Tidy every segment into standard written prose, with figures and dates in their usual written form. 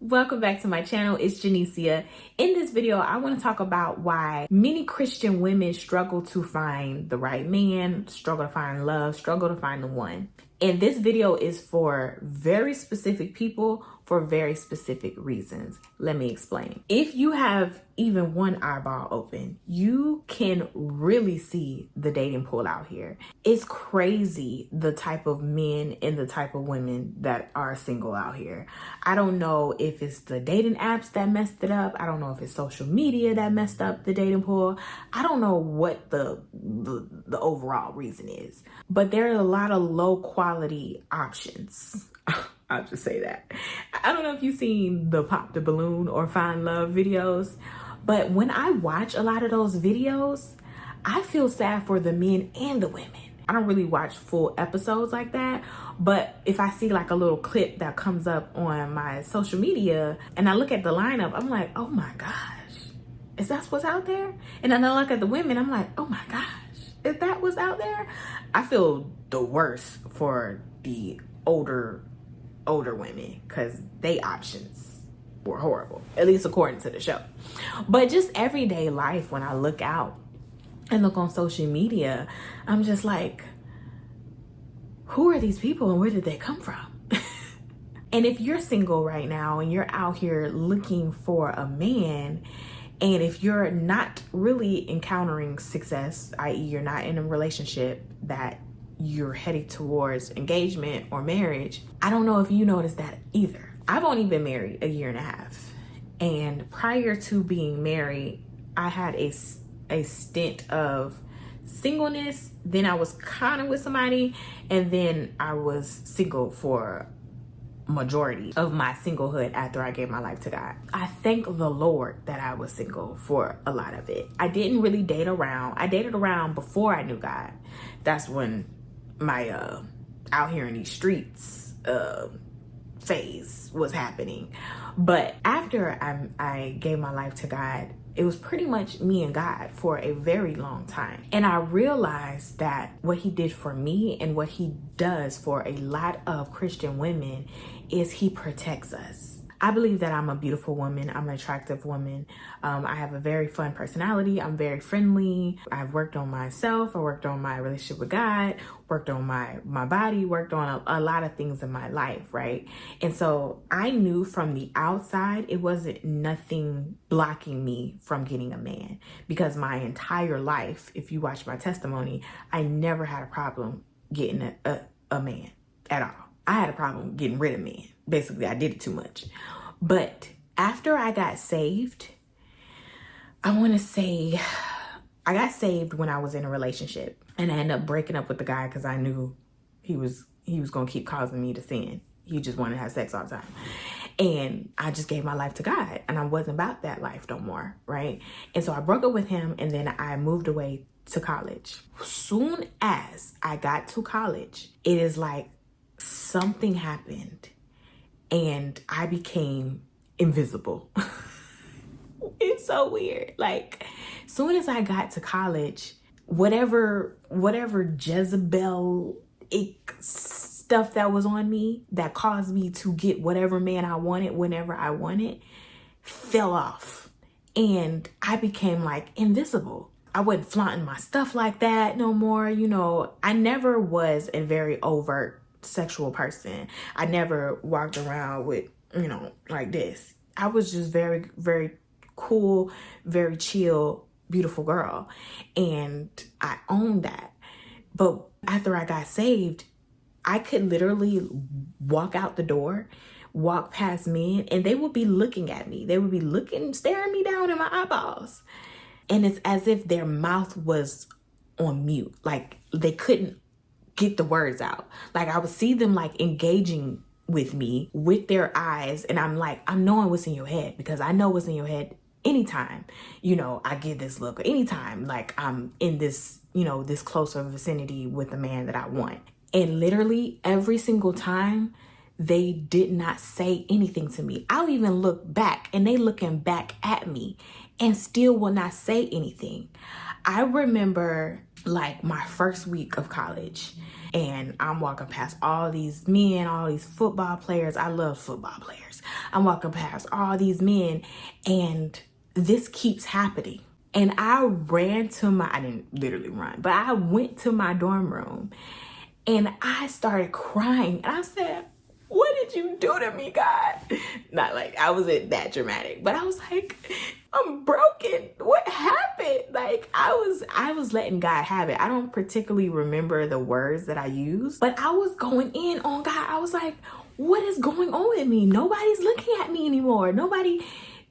Welcome back to my channel. It's Janicia. In this video, I want to talk about why many Christian women struggle to find the right man, struggle to find love, struggle to find the one. And this video is for very specific people for very specific reasons. Let me explain. If you have even one eyeball open, you can really see the dating pool out here. It's crazy the type of men and the type of women that are single out here. I don't know if it's the dating apps that messed it up. I don't know if it's social media that messed up the dating pool. I don't know what the overall reason is, but there are a lot of low quality options. I'll just say that. I don't know if you've seen the Pop the Balloon or Find Love videos, but when I watch a lot of those videos, I feel sad for the men and the women. I don't really watch full episodes like that, but if I see like a little clip that comes up on my social media and I look at the lineup, I'm like, oh my gosh, is that what's out there? And then I look at the women, I'm like, oh my gosh, is that what's out there? I feel the worst for the older women because they options were horrible, at least according to the show. But just everyday life, when I look out and look on social media, I'm just like, who are these people and where did they come from? And if you're single right now and you're out here looking for a man, and if you're not really encountering success, i.e. you're not in a relationship that you're headed towards engagement or marriage, I don't know if you noticed that either. I've only been married a year and a half. And prior to being married, I had a stint of singleness. Then I was kind of with somebody, and then I was single for majority of my singlehood after I gave my life to God. I thank the Lord that I was single for a lot of it. I didn't really date around. I dated around before I knew God. That's when my out here in these streets phase was happening. But after I gave my life to God, it was pretty much me and God for a very long time. And I realized that what he did for me and what he does for a lot of Christian women is he protects us. I believe that I'm a beautiful woman. I'm an attractive woman. I have a very fun personality. I'm very friendly. I've worked on myself. I worked on my relationship with God, worked on my body, worked on a lot of things in my life, right? And so I knew from the outside, it wasn't nothing blocking me from getting a man, because my entire life, if you watch my testimony, I never had a problem getting a man at all. I had a problem getting rid of men. Basically, I did it too much. But after I got saved, I want to say I got saved when I was in a relationship, and I ended up breaking up with the guy because I knew he was going to keep causing me to sin. He just wanted to have sex all the time. And I just gave my life to God, and I wasn't about that life no more, right? And so I broke up with him, and then I moved away to college. Soon as I got to college, it is like something happened and I became invisible. It's so weird. Like, soon as I got to college, whatever Jezebel stuff that was on me that caused me to get whatever man I wanted whenever I wanted fell off, and I became like invisible. I wasn't flaunting my stuff like that no more. You know, I never was a very overt sexual person. I never walked around with, like this. I was just very, very cool, very chill, beautiful girl. And I owned that. But after I got saved, I could literally walk out the door, walk past men, and they would be looking at me. They would be staring me down in my eyeballs. And it's as if their mouth was on mute. Like they couldn't get the words out. Like I would see them like engaging with me with their eyes, and I'm like, I'm knowing what's in your head, because I know what's in your head anytime, I get this look, or anytime like I'm in this, this closer vicinity with the man that I want. And literally every single time they did not say anything to me. I'll even look back and they looking back at me and still will not say anything. I remember like my first week of college, and I'm walking past all these men, all these football players. I love football players. I'm walking past all these men, and this keeps happening. And I didn't literally run, but I went to my dorm room and I started crying. And I said, what did you do to me, God? Not like I wasn't that dramatic, but I was like, I'm broken. What happened? Like I was letting God have it. I don't particularly remember the words that I used, but I was going in on God. I was like, what is going on with me? Nobody's looking at me anymore.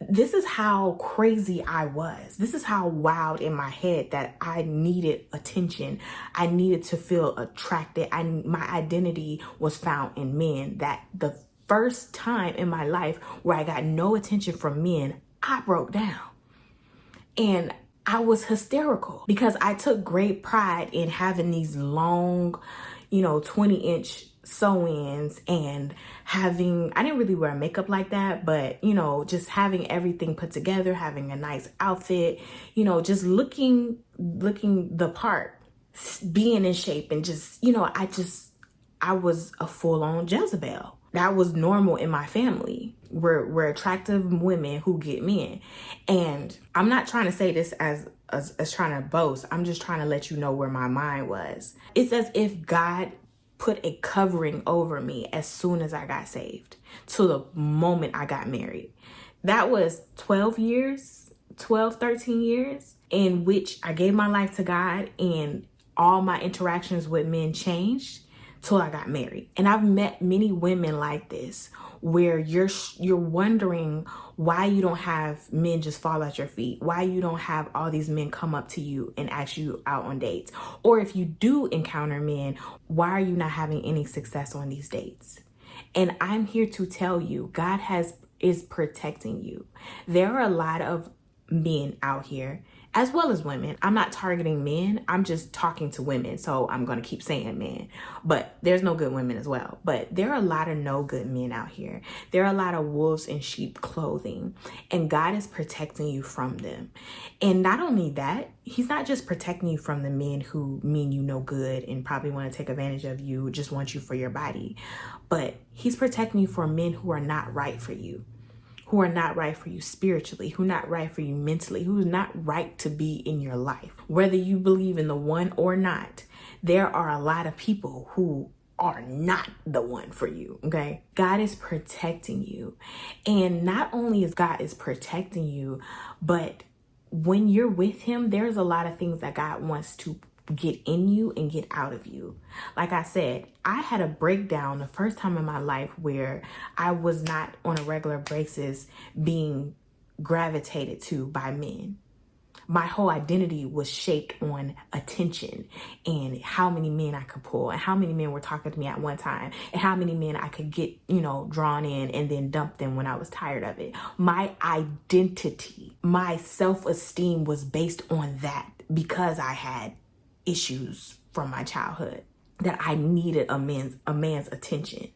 This is how crazy I was. This is how wild in my head that I needed attention. I needed to feel attracted. My identity was found in men. That the first time in my life where I got no attention from men, I broke down. And I was hysterical because I took great pride in having these long, 20-inch sew-ins and I didn't really wear makeup like that, but just having everything put together, having a nice outfit, just looking the part, being in shape, and I was a full-on Jezebel. That was normal in my family. We're attractive women who get men. And I'm not trying to say this as trying to boast. I'm just trying to let you know where my mind was. It's as if God put a covering over me as soon as I got saved to the moment I got married. That was 13 years in which I gave my life to God, and all my interactions with men changed till I got married. And I've met many women like this where you're wondering why you don't have men just fall at your feet, why you don't have all these men come up to you and ask you out on dates. Or if you do encounter men, why are you not having any success on these dates? And I'm here to tell you, God is protecting you. There are a lot of men out here, as well as women. I'm not targeting men. I'm just talking to women. So I'm going to keep saying men, but there's no good women as well. But there are a lot of no good men out here. There are a lot of wolves in sheep clothing, and God is protecting you from them. And not only that, he's not just protecting you from the men who mean you no good and probably want to take advantage of you, just want you for your body, but he's protecting you from men who are not right for you. Who are not right for you spiritually, who are not right for you mentally, who's not right to be in your life. Whether you believe in the one or not, there are a lot of people who are not the one for you, okay? God is protecting you. And not only is God is protecting you, but when you're with him, there's a lot of things that God wants to get in you and get out of you. Like I said, I had a breakdown the first time in my life where I was not on a regular basis being gravitated to by men. My whole identity was shaped on attention and how many men I could pull and how many men were talking to me at one time and how many men I could get, drawn in and then dump them when I was tired of it. My identity, my self-esteem was based on that because I had issues from my childhood that I needed a man's attention.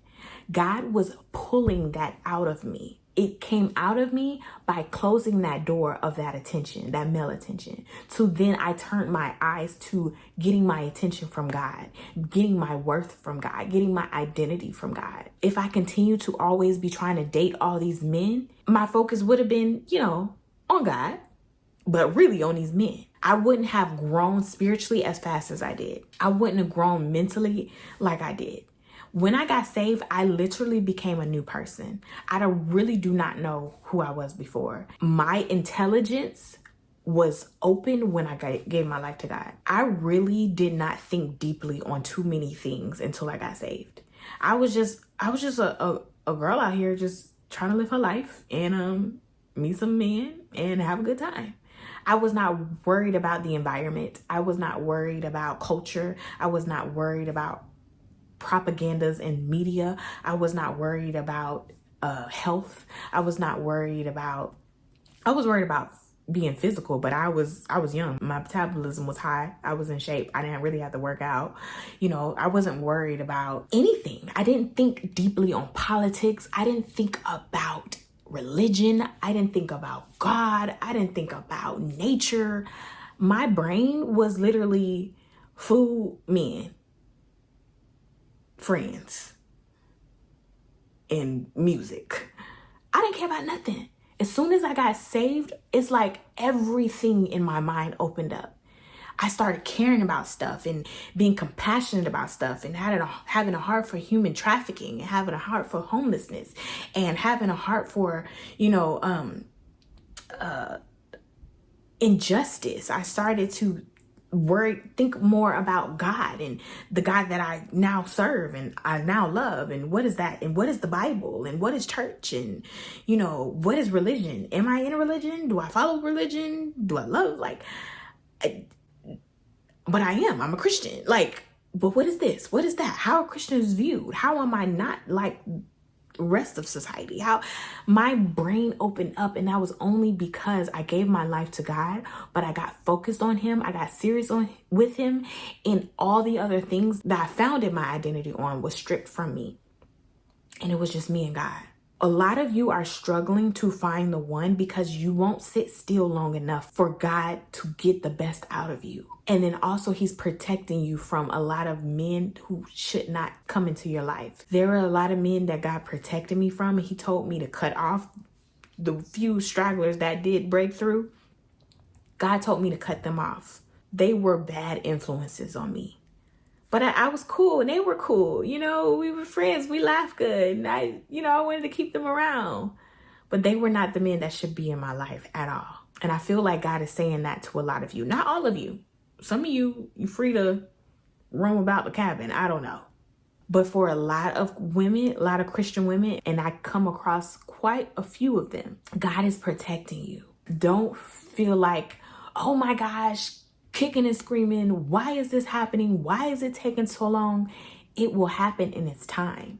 God was pulling that out of me. It came out of me by closing that door of that attention, that male attention. So then I turned my eyes to getting my attention from God, getting my worth from God, getting my identity from God. If I continue to always be trying to date all these men, my focus would have been, on God, but really on these men. I wouldn't have grown spiritually as fast as I did. I wouldn't have grown mentally like I did. When I got saved, I literally became a new person. I really do not know who I was before. My intelligence was open when I gave my life to God. I really did not think deeply on too many things until I got saved. I was just a girl out here just trying to live her life and meet some men and have a good time. I was not worried about the environment. I was not worried about culture. I was not worried about propagandas and media. I was not worried about health. I was worried about being physical, but I was young. My metabolism was high. I was in shape. I didn't really have to work out. I wasn't worried about anything. I didn't think deeply on politics. I didn't think about religion. I didn't think about God. I didn't think about nature. My brain was literally food, men, friends, and music. I didn't care about nothing. As soon as I got saved, it's like everything in my mind opened up. I started caring about stuff and being compassionate about stuff and having a heart for human trafficking and having a heart for homelessness and having a heart for, injustice. I started to think more about God and the God that I now serve and I now love, and what is that, and what is the Bible, and what is church, and what is religion? Am I in a religion? Do I follow religion? Do I love but I'm a Christian. But what is this? What is that? How are Christians viewed? How am I not like rest of society? How my brain opened up, and that was only because I gave my life to God, but I got focused on him. I got serious with him, and all the other things that I founded my identity on was stripped from me. And it was just me and God. A lot of you are struggling to find the one because you won't sit still long enough for God to get the best out of you. And then also he's protecting you from a lot of men who should not come into your life. There are a lot of men that God protected me from, and he told me to cut off the few stragglers that did break through. God told me to cut them off. They were bad influences on me. But I was cool and they were cool. We were friends. We laughed good. And I wanted to keep them around. But they were not the men that should be in my life at all. And I feel like God is saying that to a lot of you. Not all of you. Some of you, you're free to roam about the cabin. I don't know. But for a lot of women, a lot of Christian women, and I come across quite a few of them, God is protecting you. Don't feel like, oh my gosh, kicking and screaming, why is this happening? Why is it taking so long? It will happen in its time.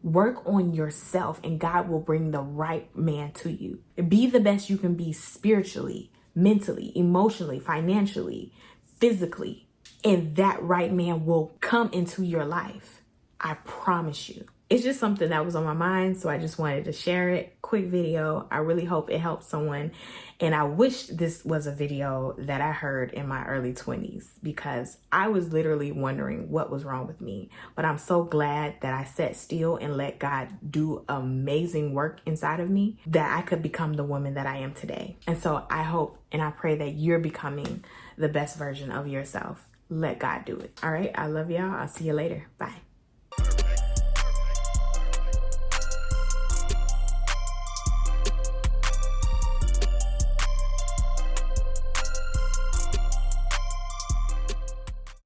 Work on yourself and God will bring the right man to you. Be the best you can be spiritually, mentally, emotionally, financially, physically, and that right man will come into your life. I promise you. It's just something that was on my mind, so I just wanted to share it. Quick video. I really hope it helps someone. And I wish this was a video that I heard in my early 20s, because I was literally wondering what was wrong with me. But I'm so glad that I sat still and let God do amazing work inside of me, that I could become the woman that I am today. And so I hope and I pray that you're becoming the best version of yourself. Let God do it. All right. I love y'all. I'll see you later. Bye.